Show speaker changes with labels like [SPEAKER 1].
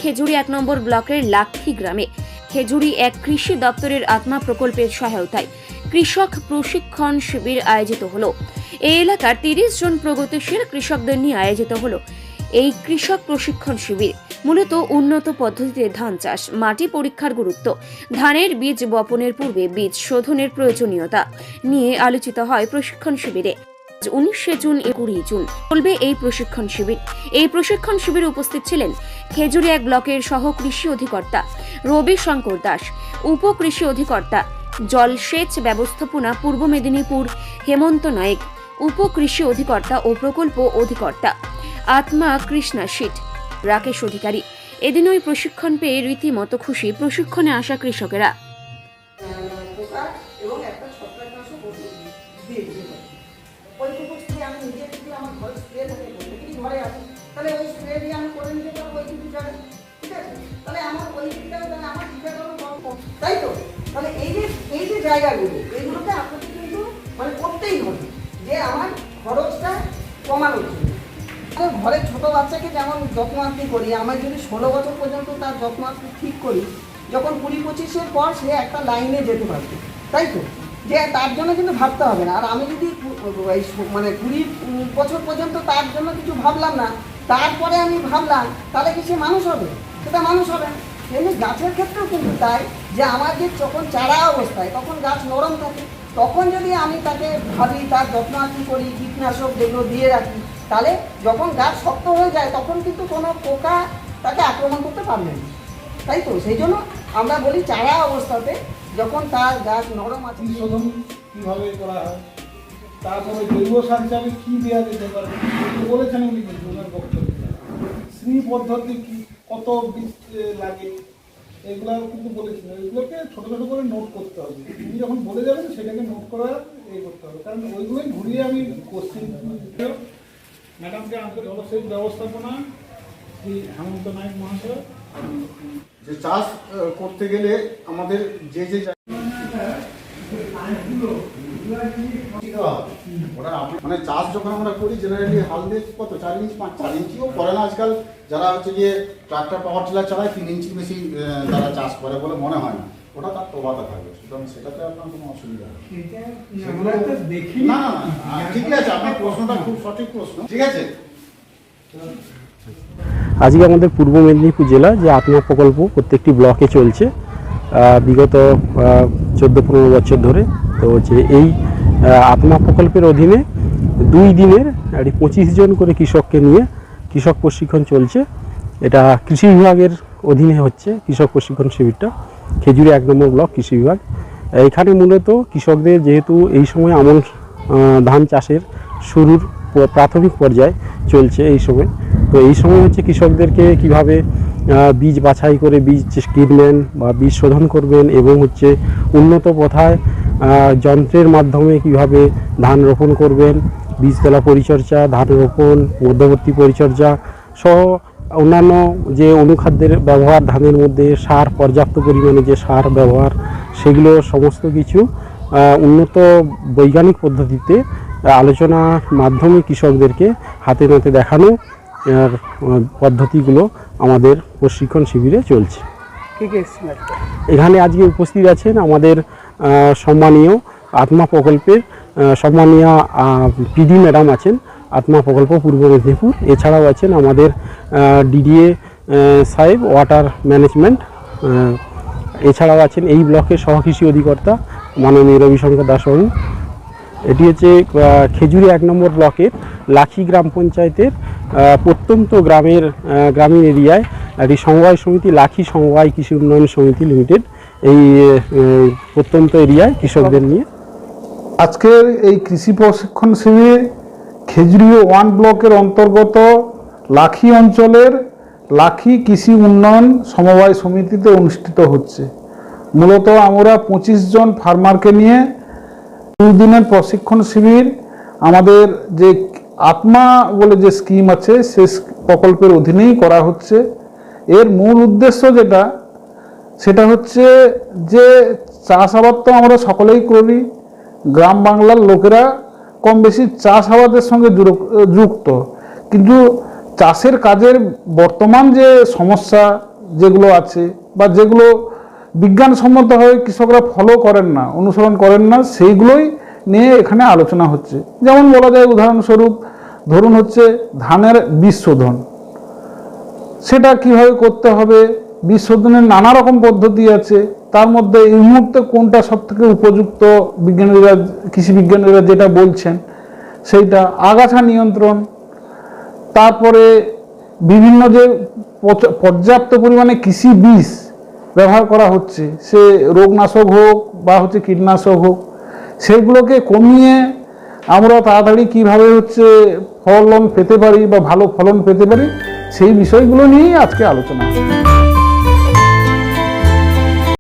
[SPEAKER 1] খেজুরি 1 নম্বর ব্লকের লাক্ষী গ্রামে খেজুরি এক কৃষি দপ্তরের আত্মা প্রকল্পের সহায়তায় কৃষক প্রশিক্ষণ শিবির আয়োজিত হলো। এই এলাকার 30 জন প্রগতিশীল কৃষকদের নিয়ে আয়োজিত হলো এই কৃষক প্রশিক্ষণ শিবির। মূলত উন্নত পদ্ধতিতে ধান চাষ, মাটি পরীক্ষার গুরুত্ব, ধানের বীজ বপনের পূর্বে বীজ শোধনের প্রয়োজনীয়তা নিয়ে আলোচিত হয় প্রশিক্ষণ শিবিরে। 19 জুন 20 জুন চলবে এই প্রশিক্ষণ শিবির। এই প্রশিক্ষণ শিবিরে উপস্থিত ছিলেন খেজুরি 1 ব্লকের সহ কৃষি অধিকর্তা রবি শঙ্কর দাস, উপ কৃষি অধিকর্তা জলসেচ ব্যবস্থাপনা পূর্ব মেদিনীপুর হেমন্ত নায়েক, উপ কৃষি অধিকর্তা ও প্রকল্প অধিকর্তা আত্মা কৃষ্ণা শীট, রাকেশ অধিকারী। এদিন ওই প্রশিক্ষণ পেয়ে রীতিমতো খুশি প্রশিক্ষণে আসা কৃষকেরা।
[SPEAKER 2] তাই তো তাহলে এই যে জায়গাগুলো এইগুলোতে আপনাকে কিন্তু মানে করতেই হবে যে আমার খরচটা কমানো জন্য। ঘরে ছোট বাচ্চাকে যেমন যত্নার্থী করি, আমার যদি 16 বছর পর্যন্ত তার যত্নার্থী ঠিক করি, যখন 20-25-এর পর সে একটা লাইনে যেতে পারবে, তাই তো যে তার জন্য কিন্তু ভাবতে হবে না। আর আমি যদি মানে 20 বছর পর্যন্ত তার জন্য কিছু ভাবলাম না, তারপরে আমি ভাবলাম, তাহলে কি সে মানুষ হবে? সেটা মানুষ হবে না। তেমনি গাছের ক্ষেত্রেও কিন্তু তাই, যে আমার যে যখন চারা অবস্থায় তখন গাছ নরম থাকে, তখন যদি আমি তাকে ভাবি, তার যত্নার্থী করি, কীটনাশক যেগুলো দিয়ে রাখি, তাহলে যখন গাছ শক্ত হয়ে যায় তখন কিন্তু কোনো পোকা তাকে আক্রমণ করতে পারবে না, তাই তো। সেই জন্য আমরা বলি চারা অবস্থাতে যখন তার গাছ নরম আছে।
[SPEAKER 3] শোধন কীভাবে করা হয়, তারপরে জৈব সার হিসাবে কী দেওয়া যেতে পারে বলেছেন উনি, কিন্তু ওনার বক্তব্য শ্রী পদ্ধতি কী, কত বীজ লাগে, এগুলো কিন্তু বলেছিল। এগুলোকে ছোটো ছোটো করে নোট করতে হবে। তুমি যখন বলে যাবেন সেটাকে নোট করা করতে হবে, কারণ ওইগুলোই ঘুরিয়ে আমি কোশ্চেন ম্যাডামকে আমাদের জলসেচ ব্যবস্থাপনা শ্রী হেমন্ত নায়েক মহাশয়।
[SPEAKER 4] যে চাষ করতে গেলে আমাদের যে মানে চাষ যখন আমরা করি জেনারেলি হাল দিয়ে কত 4 ইঞ্চি 4 ইঞ্চিও করে না আজকাল, যারা হচ্ছে গিয়ে ট্রাক্টর পাওয়ার টিলার চালায় 3 ইঞ্চি বেশি তারা চাষ করে বলে মনে হয় না। ওটা তার প্রভাবটা থাকবে, সুতরাং সেটাতে আপনার কোনো অসুবিধা নেই। না না ঠিক আছে, আপনার প্রশ্নটা খুব সঠিক প্রশ্ন, ঠিক আছে।
[SPEAKER 5] আজকে আমাদের পূর্ব মেদিনীপুর জেলা যে আত্মা প্রকল্প প্রত্যেকটি ব্লকে চলছে বিগত 14-15 বছর ধরে। তো যে এই আত্মা প্রকল্পের অধীনে 2 দিনের 25 জন করে কৃষককে নিয়ে কৃষক প্রশিক্ষণ চলছে। এটা কৃষি বিভাগের অধীনে হচ্ছে কৃষক প্রশিক্ষণ শিবিরটা, খেজুরি 1 নম্বর ব্লক কৃষি বিভাগ। এখানে মূলত কৃষকদের যেহেতু এই সময় আমন ধান চাষের শুরুর প্রাথমিক পর্যায়ে চলছে এই সময়, তো এই সময় হচ্ছে কৃষকদেরকে কিভাবে বীজ বাছাই করে বীজ কিনবেন বা বীজ শোধন করবেন, এবং হচ্ছে উন্নত পথায় যন্ত্রের মাধ্যমে কিভাবে ধান রোপণ করবেন, বীজতলা পরিচর্যা, ধান রোপণ, মধ্যবর্তী পরিচর্যা সহ অন্যান্য যে অনুখাদ্যের ব্যবহার, ধানের মধ্যে সার, পর্যাপ্ত পরিমাণে যে সার ব্যবহার, সেগুলো সমস্ত কিছু উন্নত বৈজ্ঞানিক পদ্ধতিতে আলোচনার মাধ্যমে কৃষকদেরকে হাতে নাতে দেখানো পদ্ধতিগুলো আমাদের প্রশিক্ষণ শিবিরে চলছে। এখানে আজকে উপস্থিত আছেন আমাদের সম্মানীয় আত্মা প্রকল্পের সম্মানীয় পিডি ম্যাডাম আছেন আত্মা প্রকল্প পূর্ব মেদিনীপুর। এছাড়াও আছেন আমাদের ডিডিএ সাহেব ওয়াটার ম্যানেজমেন্ট। এছাড়াও আছেন এই ব্লকের সহকৃষি অধিকর্তা মাননীয় রবি শঙ্কর দাসবাবু। এটি হচ্ছে খেজুরি 1 নম্বর ব্লকের লাক্ষী গ্রাম পঞ্চায়েতের প্রত্যন্ত গ্রামীণ এরিয়ায় একটি সমবায় সমিতি, লাক্ষী সমবায় কৃষি উন্নয়ন সমিতি লিমিটেড, এই প্রত্যন্ত এরিয়ায় কৃষকদের নিয়ে
[SPEAKER 3] আজকের এই কৃষি প্রশিক্ষণ শিবির খেজুরি 1 ব্লকের অন্তর্গত লাক্ষী অঞ্চলের লাক্ষী কৃষি উন্নয়ন সমবায় সমিতিতে অনুষ্ঠিত হচ্ছে। মূলত আমরা 25 জন ফার্মারকে নিয়ে 2 দিনের প্রশিক্ষণ শিবির আমাদের যে আত্মা বলে যে স্কিম আছে সে প্রকল্পের অধীনেই করা হচ্ছে। এর মূল উদ্দেশ্য সেটা হচ্ছে যে চাষাবাদ তো আমরা সকলেই করি, গ্রাম বাংলার লোকেরা কম বেশি চাষাবাদের সঙ্গে যুক্ত, কিন্তু চাষের কাজের বর্তমান যে সমস্যা যেগুলো আছে বা যেগুলো বিজ্ঞানসম্মতভাবে কৃষকরা ফলো করেন না, অনুসরণ করেন না, সেইগুলোই নিয়ে এখানে আলোচনা হচ্ছে। যেমন বলা যায়, উদাহরণস্বরূপ ধরুন হচ্ছে ধানের বীজ শোধন, সেটা কিভাবে করতে হবে, বীজ শোধনের নানা রকম পদ্ধতি আছে। তার মধ্যে এই মুহূর্তে কোনটা সবথেকে উপযুক্ত, বিজ্ঞানীরা, কৃষি বিজ্ঞানীরা যেটা বলছেন সেইটা। আগাছা নিয়ন্ত্রণ, তারপরে বিভিন্ন যে পর্যাপ্ত পরিমাণে কৃষি বীজ ব্যবহার করা হচ্ছে, সে রোগনাশক হোক বা হচ্ছে কীটনাশক হোক, সেগুলোকে কমিয়ে আমরা তাড়াতাড়ি কিভাবে হচ্ছে ফলন পেতে পারি বা ভালো ফলন পেতে পারি, সেই বিষয়গুলো নিয়েই আজকে আলোচনা।